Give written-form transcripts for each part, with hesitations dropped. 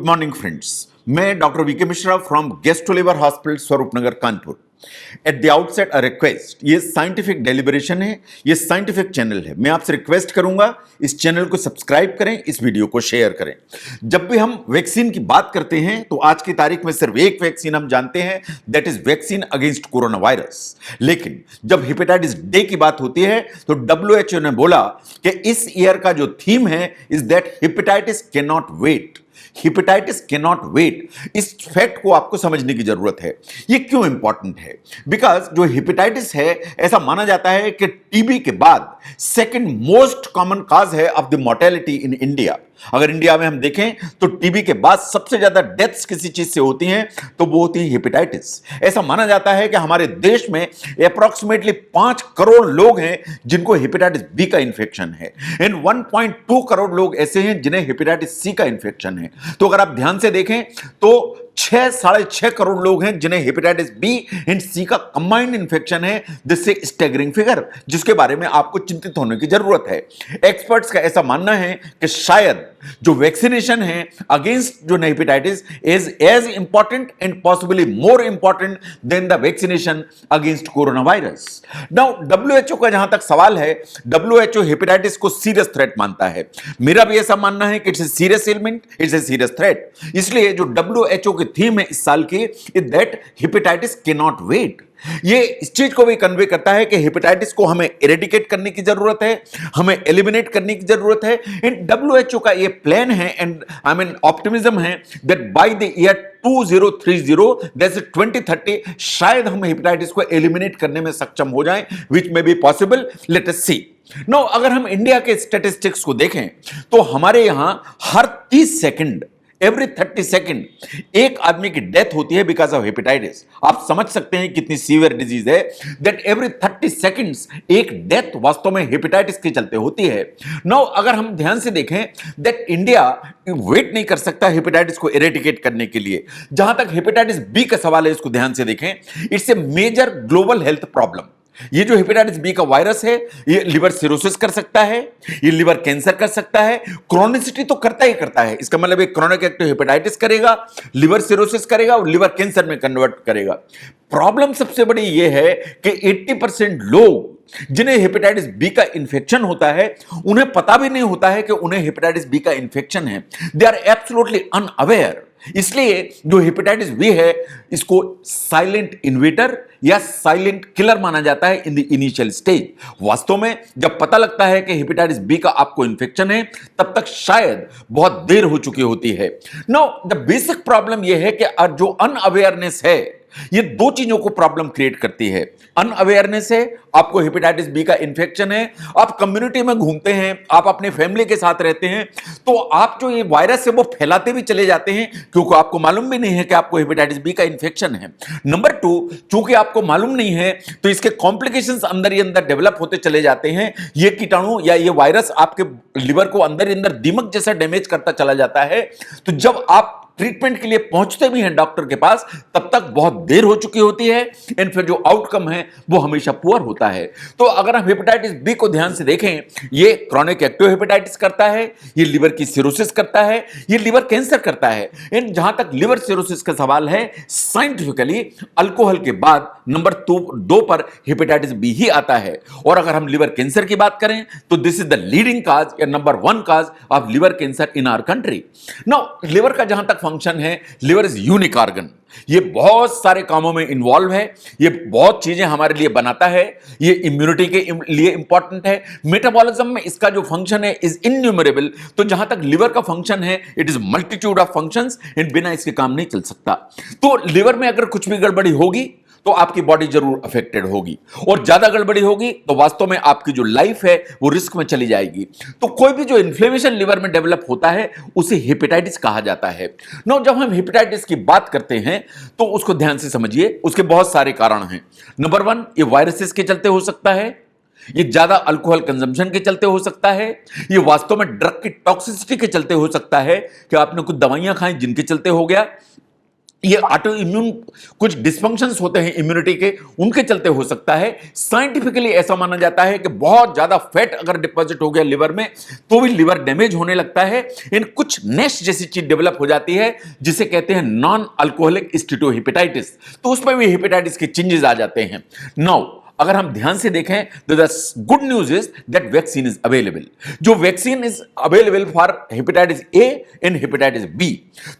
Morning friends, मैं doctor VK Mishra from Gastro Liver Hospital Swaroop Nagar Kanpur. At the outset a request, ये scientific deliberation है, ये scientific channel है। मैं आपसे रिक्वेस्ट करूंगा इस चैनल को सब्सक्राइब करें, इस वीडियो को शेयर करें। जब भी हम वैक्सीन की बात करते हैं तो आज की तारीख में सिर्फ एक वैक्सीन हम जानते हैं, that is vaccine against corona virus. लेकिन जब हेपेटाइटिस डे की बात होती है तो WHO ने बोला कि इस ईयर का जो थीम है is that hepatitis can not wait. Hepatitis can not wait. इस फैक्ट को आपको समझने की जरूरत है। ये क्यों इंपॉर्टेंट है? बिकॉज जो हेपेटाइटिस है, ऐसा माना जाता है कि टीबी के बाद सेकंड मोस्ट कॉमन काज है of the mortality in India. अगर इंडिया में हम देखें तो टीबी के बाद सबसे ज्यादा डेथ्स किसी चीज से होती हैं तो वो होती है हेपेटाइटिस। ऐसा माना जाता है कि हमारे देश में अप्रॉक्सीमेटली 5 करोड़ लोग हैं जिनको हेपेटाइटिस बी का इंफेक्शन है एंड 1.2 करोड़ लोग ऐसे हैं जिन्हें हेपेटाइटिस सी का इंफेक्शन है। तो अगर आप ध्यान से देखें तो 6-6.5 करोड़ लोग हैं जिन्हें हेपेटाइटिस बी एंड सी का कंबाइंड इंफेक्शन है। दिस इज स्टैगरिंग फिगर, जिसके बारे में आपको चिंतित होने की जरूरत है। एक्सपर्ट्स का ऐसा मानना है कि शायद जो वैक्सीनेशन है अगेंस्ट जो hepatitis is as important and possibly more important than the vaccination against corona virus. Now WHO का जहां तक सवाल है, WHO हेपेटाइटिस को सीरियस थ्रेट मानता है। मेरा भी ऐसा मानना है कि it's a serious element, it's a serious threat. इसलिए जो WHO की थीम है इस साल की is that hepatitis can not wait. ये इस चीज को भी कन्वे करता है कि हेपेटाइटिस को हमें इरेडिकेट करने की जरूरत है, हमें एलिमिनेट करने की जरूरत है। एंड WHO का ये प्लान है एंड आई मीन ऑप्टिमिज्म है that by the year 2030 that's 2030 शायद हम हेपेटाइटिस को एलिमिनेट करने में सक्षम हो जाएं, which may be possible. Let us see. No, अगर हम इंडिया के स्टैटिस्टिक्स को देखें तो हमारे यहां हर 30 सेकंड, एवरी 30 सेकंड एक आदमी की डेथ होती है बिकॉज ऑफ हेपेटाइटिस। आप समझ सकते हैं कितनी सीवियर डिजीज है दैट एवरी 30 सेकंड्स एक डेथ वास्तव में हेपेटाइटिस के चलते होती है। नाउ अगर हम ध्यान से देखें दैट इंडिया वेट नहीं कर सकता हेपेटाइटिस को इरेडिकेट करने के लिए। जहां तक हेपेटाइटिस बी का सवाल है, इसको ध्यान से देखें। It's a major global health problem. ये जो हेपेटाइटिस बी का वायरस है ये लिवर सिरोसिस कर सकता है, ये लिवर कैंसर कर सकता है, क्रोनिसिटी तो करता ही करता है। इसका मतलब एक क्रोनिक एक्टिव हेपेटाइटिस करेगा, लिवर सिरोसिस करेगा और लिवर कैंसर में कन्वर्ट करेगा। प्रॉब्लम सबसे बड़ी ये है कि 80% लोग जिन्हें हेपेटाइटिस बी का इंफेक्शन होता है उन्हें पता भी नहीं होता है कि उन्हें हेपेटाइटिस बी का इंफेक्शन है। They are absolutely unaware. इसलिए जो हेपेटाइटिस बी है इसको साइलेंट इन्वेटर या साइलेंट किलर माना जाता है इन द इनिशियल स्टेज। वास्तव में जब पता लगता है कि हेपेटाइटिस बी का आपको इंफेक्शन है तब तक शायद बहुत देर हो चुकी होती है। नाउ द बेसिक प्रॉब्लम यह है कि जो अनअवेयरनेस है ये दो चीजों को प्रॉब्लम क्रिएट करती है। अनअवेयरनेस है, आपको हेपेटाइटिस बी का इंफेक्शन है, आप कम्युनिटी में घूमते हैं, आप अपने फैमिली के साथ रहते हैं, तो आप जो ये वायरस है वो फैलाते भी चले जाते हैं क्योंकि आपको मालूम भी नहीं है कि आपको हेपेटाइटिस बी का इंफेक्शन है। नंबर 2, चूंकि आपको मालूम नहीं है तो इसके कॉम्प्लिकेशंस अंदर ही अंदर डेवलप होते चले जाते हैं। ये कीटाणु या ये वायरस आपके लिवर को अंदर ही अंदर दीमक जैसा डैमेज करता चला जाता है। तो जब आप ट्रीटमेंट के लिए पहुंचते भी हैं डॉक्टर के पास तब तक बहुत देर हो चुकी होती है एंड फिर जो आउटकम है वो हमेशा पुअर होता है। तो अगर हम हेपेटाइटिस बी को ध्यान से देखें, ये क्रोनिक एक्टिव हेपेटाइटिस करता है, ये लिवर की सिरोसिस करता है, ये लिवर कैंसर करता है। एंड जहां तक लिवर सिरोसिस का सवाल है, साइंटिफिकली अल्कोहल के बाद नंबर 2 पर हेपेटाइटिस बी ही आता है। और अगर हम लिवर कैंसर की बात करें तो this is the leading cause या number 1 cause of liver cancer in our country. Now liver का जहां तक फंक्शन है, लिवर इज यूनिक ऑर्गन। ये बहुत सारे कामों में इन्वॉल्व है, ये बहुत चीजें हमारे लिए बनाता है, ये इम्यूनिटी के लिए इंपॉर्टेंट है, मेटाबॉलिज्म में इसका जो फंक्शन है इज इन्यूमरेबल। तो जहां तक लिवर का फंक्शन है it is multitude of functions and बिना इसके काम नहीं चल सकता। तो लिवर में अगर कुछ भी गड़बड़ी होगी तो आपकी बॉडी जरूर अफेक्टेड होगी और ज्यादा गड़बड़ी होगी तो वास्तव में आपकी जो लाइफ है वो रिस्क में चली जाएगी। तो कोई भी जो इन्फ्लेमेशन लिवर में डेवलप होता है उसे हेपेटाइटिस कहा जाता है। नो, जब हम हेपेटाइटिस की बात करते हैं तो उसको ध्यान से समझिए, उसके बहुत सारे कारण हैं। नंबर 1, ये वायरसेस के चलते हो सकता है, ये ज्यादा अल्कोहल कंजम्पशन के चलते हो सकता है, ये वास्तव में ड्रग की टॉक्सिसिटी के चलते हो सकता है कि आपने कुछ दवाइयां खाई जिनके चलते हो गया। ये ऑटो इम्यून कुछ डिस्फंक्शंस होते हैं इम्यूनिटी के, उनके चलते हो सकता है। साइंटिफिकली ऐसा माना जाता है कि बहुत ज्यादा फैट अगर डिपॉजिट हो गया लिवर में तो भी लिवर डैमेज होने लगता है। इन कुछ नेश जैसी चीज डेवलप हो जाती है जिसे कहते हैं नॉन अल्कोहलिक स्टीटोहेपेटाइटिस, तो उसमें भी हेपेटाइटिस के चेंजेस आ जाते हैं। नाउ अगर हम ध्यान से देखें तो the good news is that vaccine is available. जो vaccine is available for hepatitis A and hepatitis B.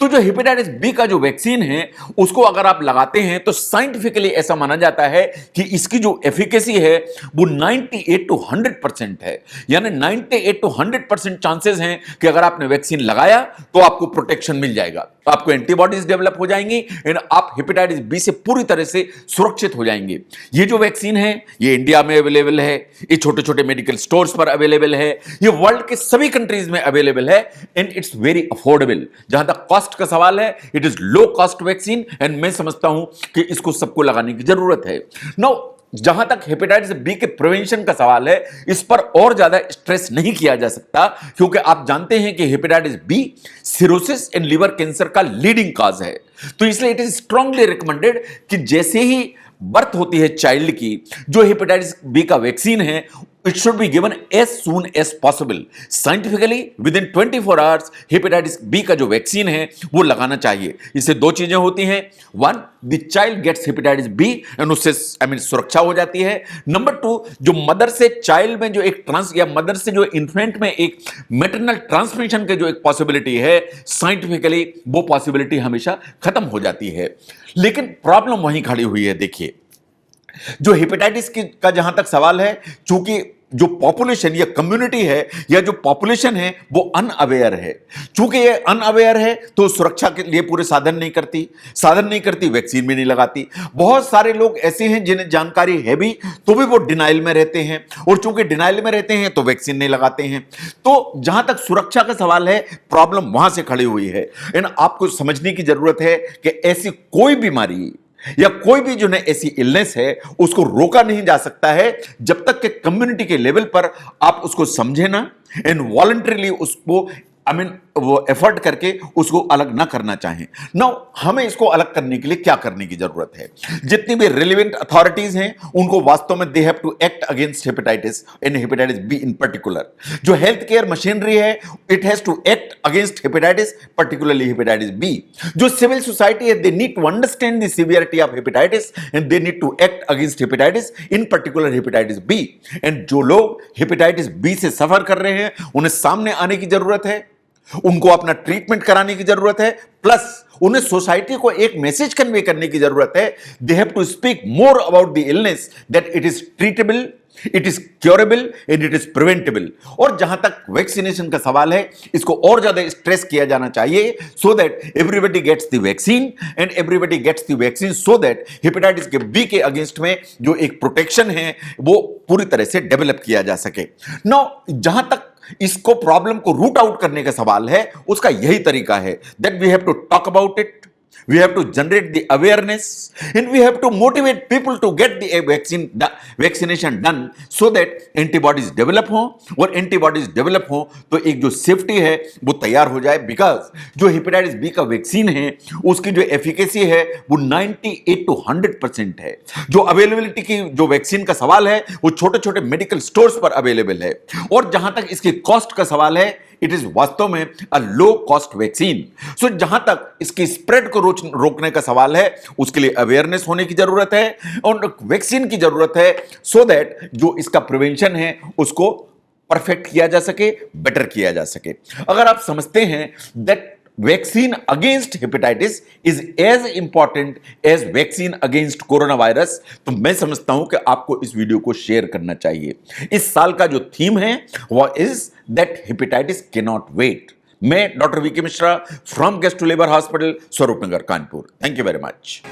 तो जो हेपेटाइटिस बी का जो वैक्सीन है उसको अगर आप लगाते हैं तो साइंटिफिकली ऐसा माना जाता है कि इसकी जो एफिकेसी है वो 98 to 100% है। यानी 98 to 100% चांसेस हैं कि अगर आपने वैक्सीन लगाया तो आपको प्रोटेक्शन मिल जाएगा, आपको एंटीबॉडीज डेवलप हो जाएंगी एंड आप हेपेटाइटिस बी से पूरी तरह से सुरक्षित हो जाएंगे। ये जो वैक्सीन है ये इंडिया में अवेलेबल है, ये छोटे छोटे मेडिकल स्टोर्स पर अवेलेबल है, ये वर्ल्ड के सभी कंट्रीज में अवेलेबल है एंड इट्स वेरी अफोर्डेबल। जहां तक कॉस्ट का सवाल है, it is low cost vaccine and मैं समझता हूं कि इसको सबको लगाने की जरूरत है। नाउ जहां तक हेपेटाइटिस बी के प्रिवेंशन का सवाल है, इस पर और ज्यादा स्ट्रेस नहीं किया जा सकता क्योंकि आप जानते हैं कि hepatitis B cirrhosis and liver cancer का लीडिंग कॉज है। तो इसलिए इट इज स्ट्रांगली रिकमेंडेड कि जैसे ही बर्थ होती है चाइल्ड की, जो हेपेटाइटिस बी का वैक्सीन है it should be given as soon as possible. Scientifically within 24 hours hepatitis B का जो वैक्सीन है वो लगाना चाहिए। इससे दो चीजें होती हैं, one the child gets hepatitis B and उससे सुरक्षा हो जाती है। नंबर टू, जो मदर से चाइल्ड में जो एक या मदर से जो इन्फेंट में एक मैटरनल ट्रांसमिशन के जो एक पॉसिबिलिटी है, साइंटिफिकली वो पॉसिबिलिटी हमेशा खत्म हो जाती है। लेकिन प्रॉब्लम वहीं खड़ी हुई है। देखिए, जो हेपेटाइटिस का जहां तक सवाल है, चूंकि जो पॉपुलेशन या कम्युनिटी है या जो पॉपुलेशन है वो अनअवेयर है, चूंकि ये अनअवेयर है तो सुरक्षा के लिए पूरे साधन नहीं करती, वैक्सीन भी नहीं लगाती। बहुत सारे लोग ऐसे हैं जिन्हें जानकारी है भी तो भी वो डिनाइल में रहते हैं, और चूंकि डिनाइल में रहते हैं तो वैक्सीन नहीं लगाते हैं। तो जहां तक सुरक्षा का सवाल है, प्रॉब्लम वहां से खड़ी हुई है। एंड आपको समझने की जरूरत है कि ऐसी कोई बीमारी या कोई भी जो ऐसी इलनेस है उसको रोका नहीं जा सकता है जब तक कि कम्युनिटी के लेवल पर आप उसको समझे ना एंड वॉलंटरीली उसको वो एफर्ट करके उसको अलग ना करना चाहें। नाउ हमें इसको अलग करने के लिए क्या करने की जरूरत है? जितनी भी रिलेवेंट अथॉरिटीज हैं उनको वास्तव में they have to act against hepatitis and hepatitis B in particular. जो हेल्थ केयर मशीनरी है it has to act against hepatitis, particularly hepatitis B. जो सिविल सोसाइटी है they need to understand the severity of hepatitis and they need to act against hepatitis, in particular hepatitis B. And जो लोग hepatitis B से सफर कर रहे हैं उन्हें सामने आने की जरूरत है, उनको अपना ट्रीटमेंट कराने की जरूरत है, प्लस उन्हें सोसाइटी को एक मैसेज कन्वे करने की जरूरत है। They have to speak more about the illness that it is treatable, it is curable and it is preventable. और जहां तक वैक्सीनेशन का सवाल है, इसको और ज्यादा स्ट्रेस किया जाना चाहिए so that everybody gets the vaccine and everybody gets the vaccine so that hepatitis के बी के अगेंस्ट में जो एक प्रोटेक्शन है वो पूरी तरह से डेवलप किया जा सके। नाउ जहां तक इसको प्रॉब्लम को रूट आउट करने का सवाल है, उसका यही तरीका है that we have to talk about it, we have to generate the awareness and we have to motivate people to get the vaccination done so that antibodies develop हो, और antibodies develop हो तो एक जो सेफ्टी है वो तैयार हो जाए। बिकॉज जो हेपेटाइटिस बी का वैक्सीन है उसकी जो एफिकेसी है वो 98 to 100% है। जो अवेलेबिलिटी की जो वैक्सीन का सवाल है वो छोटे छोटे मेडिकल स्टोर्स पर अवेलेबल है। और जहां तक इसकी कॉस्ट का सवाल है, इट इज वास्तव में अ लो कॉस्ट वैक्सीन। सो जहां तक इसकी स्प्रेड को रोकने का सवाल है उसके लिए अवेयरनेस होने की जरूरत है और वैक्सीन की जरूरत है सो दैट जो इसका प्रिवेंशन है उसको परफेक्ट किया जा सके, बेटर किया जा सके। अगर आप समझते हैं that vaccine against hepatitis is as important as vaccine against corona virus, तो मैं समझता हूं कि आपको इस वीडियो को शेयर करना चाहिए। इस साल का जो थीम है वह is that hepatitis can not wait. मैं doctor VK Mishra from Gastro लेबर Hospital, Swaroopnagar, Kanpur. Thank you very much.